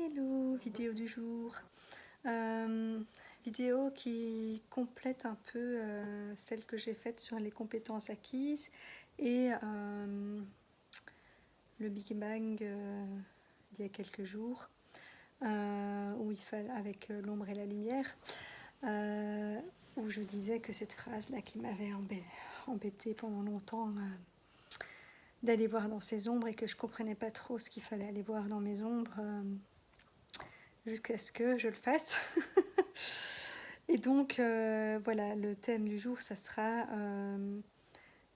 Hello, vidéo du jour. Euh, Vidéo qui complète un peu celle que j'ai faite sur les compétences acquises et le Big Bang d'il y a quelques jours, où il fallait avec l'ombre et la lumière, où je disais que cette phrase-là qui m'avait embêtée pendant longtemps, d'aller voir dans ces ombres et que je comprenais pas trop ce qu'il fallait aller voir dans mes ombres. Jusqu'à ce que je le fasse. Et donc, voilà, le thème du jour, ça sera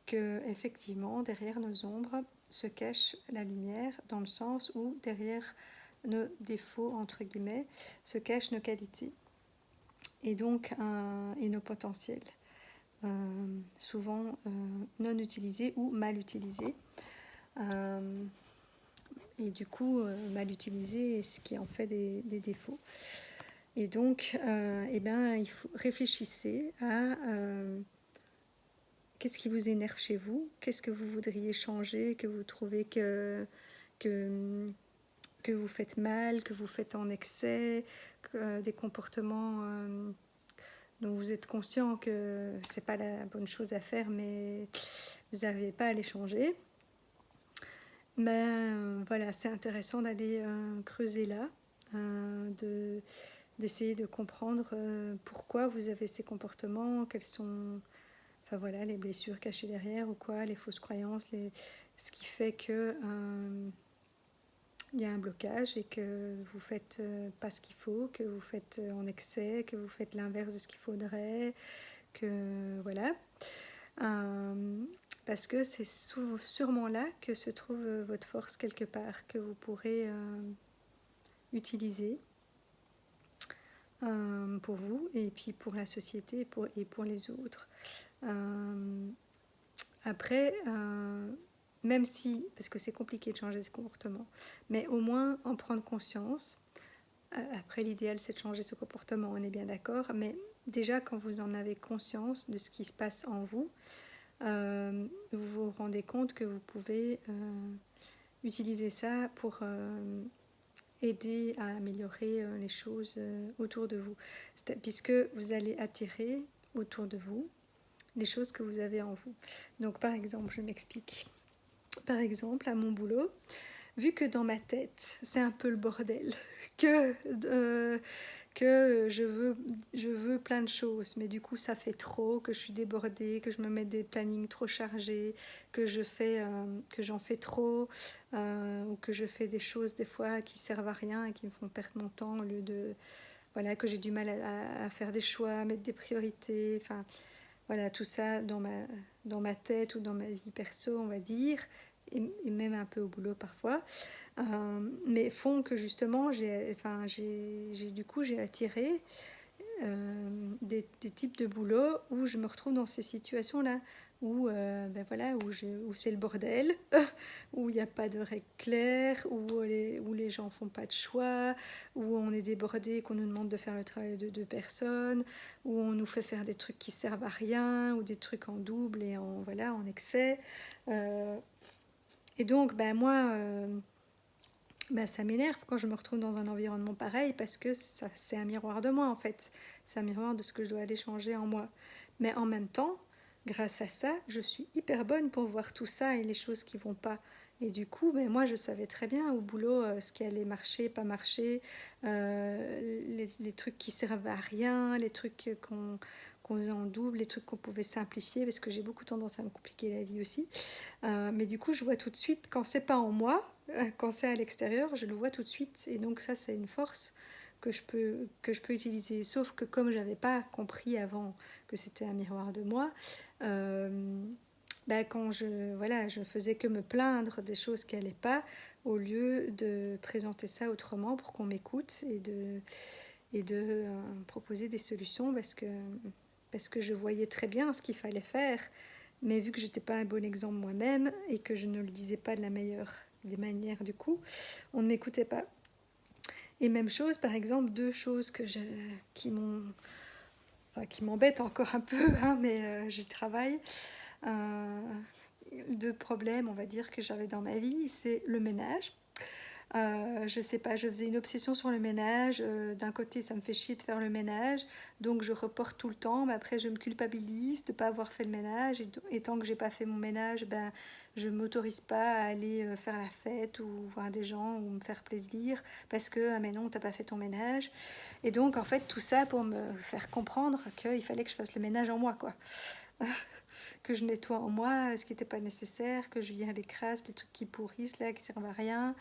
que, effectivement, derrière nos ombres se cache la lumière, dans le sens où, derrière nos défauts, entre guillemets, se cachent nos qualités et donc et nos potentiels, souvent non utilisés ou mal utilisés. Et du coup, mal utilisés, ce qui en fait des défauts. Et donc, réfléchissez à qu'est-ce qui vous énerve chez vous, qu'est-ce que vous voudriez changer, que vous trouvez que, que vous faites mal, que vous faites en excès, des comportements dont vous êtes conscient que c'est pas la bonne chose à faire, mais vous n'arrivez pas à les changer. Voilà, c'est intéressant d'aller creuser là, d'essayer de comprendre pourquoi vous avez ces comportements, quels sont, enfin voilà, les blessures cachées derrière ou quoi, les fausses croyances, ce qui fait que il y a un blocage et que vous faites pas ce qu'il faut, que vous faites en excès, que vous faites l'inverse de ce qu'il faudrait, que voilà. Parce que c'est sûrement là que se trouve votre force quelque part, que vous pourrez utiliser pour vous et puis pour la société et pour les autres. Après, même si, parce que c'est compliqué de changer ce comportement, mais au moins en prendre conscience. Après, l'idéal, c'est de changer ce comportement, on est bien d'accord, mais déjà quand vous en avez conscience de ce qui se passe en vous, vous vous rendez compte que vous pouvez utiliser ça pour aider à améliorer les choses autour de vous, puisque vous allez attirer autour de vous les choses que vous avez en vous. Donc par exemple, je m'explique. Par exemple, à mon boulot, vu que dans ma tête, c'est un peu le bordel, que je veux plein de choses, mais du coup ça fait trop, que je suis débordée, que je me mets des plannings trop chargés, que j'en fais trop, ou que je fais des choses des fois qui servent à rien et qui me font perdre mon temps au lieu de, voilà, que j'ai du mal à faire des choix, à mettre des priorités, enfin voilà, tout ça dans ma tête ou dans ma vie perso, on va dire, et même un peu au boulot parfois, mais font que justement j'ai attiré des types de boulot où je me retrouve dans ces situations-là, où, où c'est le bordel, où il n'y a pas de règles claires, où les gens font pas de choix, où on est débordé, qu'on nous demande de faire le travail de deux personnes, où on nous fait faire des trucs qui servent à rien, ou des trucs en double et en excès. Et donc, moi... ça m'énerve quand je me retrouve dans un environnement pareil parce que c'est un miroir de moi en fait. C'est un miroir de ce que je dois aller changer en moi. Mais en même temps, grâce à ça, je suis hyper bonne pour voir tout ça et les choses qui vont pas. Et du coup, moi je savais très bien au boulot ce qui allait marcher, pas marcher, les trucs qui servent à rien, les trucs qu'on faisait en double, les trucs qu'on pouvait simplifier parce que j'ai beaucoup tendance à me compliquer la vie aussi. Mais du coup, je vois tout de suite quand c'est pas en moi, quand c'est à l'extérieur, je le vois tout de suite. Et donc ça, c'est une force que je peux utiliser. Sauf que comme je n'avais pas compris avant que c'était un miroir de moi, quand je faisais que me plaindre des choses qui n'allaient pas, au lieu de présenter ça autrement pour qu'on m'écoute et de proposer des solutions parce que je voyais très bien ce qu'il fallait faire. Mais vu que j'étais pas un bon exemple moi-même et que je ne le disais pas de la meilleure des manières, du coup, on ne m'écoutait pas. Et même chose, par exemple, deux choses qui m'embêtent encore un peu, hein, mais j'y travaille. Deux problèmes, on va dire, que j'avais dans ma vie, c'est le ménage. Je sais pas, je faisais une obsession sur le ménage. D'un côté, ça me fait chier de faire le ménage, donc je reporte tout le temps. Mais après, je me culpabilise de ne pas avoir fait le ménage. Et tant que j'ai pas fait mon ménage, ben, je m'autorise pas à aller faire la fête ou voir des gens ou me faire plaisir parce que, ah mais non, t'as pas fait ton ménage. Et donc, en fait, tout ça pour me faire comprendre qu'il fallait que je fasse le ménage en moi, quoi. Que je nettoie en moi ce qui n'était pas nécessaire, que je vire les crasses, les trucs qui pourrissent là, qui servent à rien.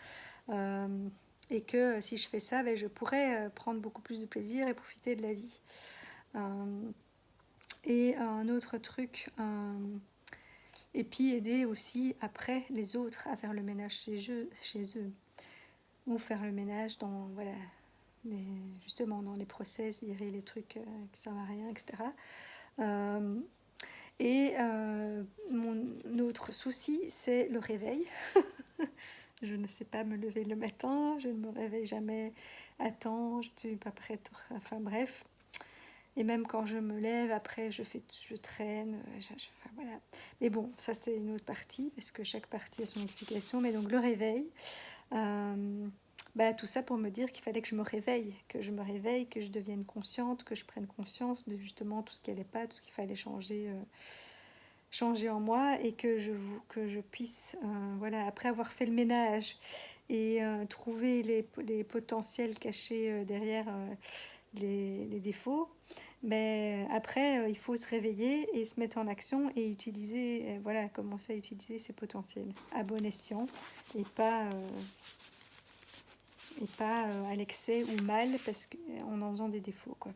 Euh, et que si je fais ça, ben, je pourrais prendre beaucoup plus de plaisir et profiter de la vie. Et un autre truc, et puis aider aussi après les autres à faire le ménage chez eux ou faire le ménage dans, voilà, justement dans les process, virer les trucs qui servent à rien, etc. Mon autre souci, c'est le réveil. Je ne sais pas me lever le matin, je ne me réveille jamais à temps, je ne suis pas prête, enfin bref. Et même quand je me lève, après je traîne, enfin, voilà. Mais bon, ça c'est une autre partie, parce que chaque partie a son explication. Mais donc le réveil, bah, tout ça pour me dire qu'il fallait que je me réveille, que je devienne consciente, que je prenne conscience de justement tout ce qui n'allait pas, tout ce qu'il fallait changer en moi et que je puisse, voilà, après avoir fait le ménage et trouver les potentiels cachés derrière les défauts, mais après il faut se réveiller et se mettre en action et utiliser, voilà, commencer à utiliser ses potentiels à bon escient et pas à l'excès ou mal parce qu'en faisant des défauts, quoi.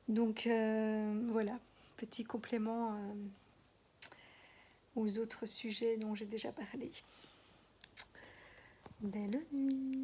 Donc voilà, petit complément aux autres sujets dont j'ai déjà parlé. Belle nuit.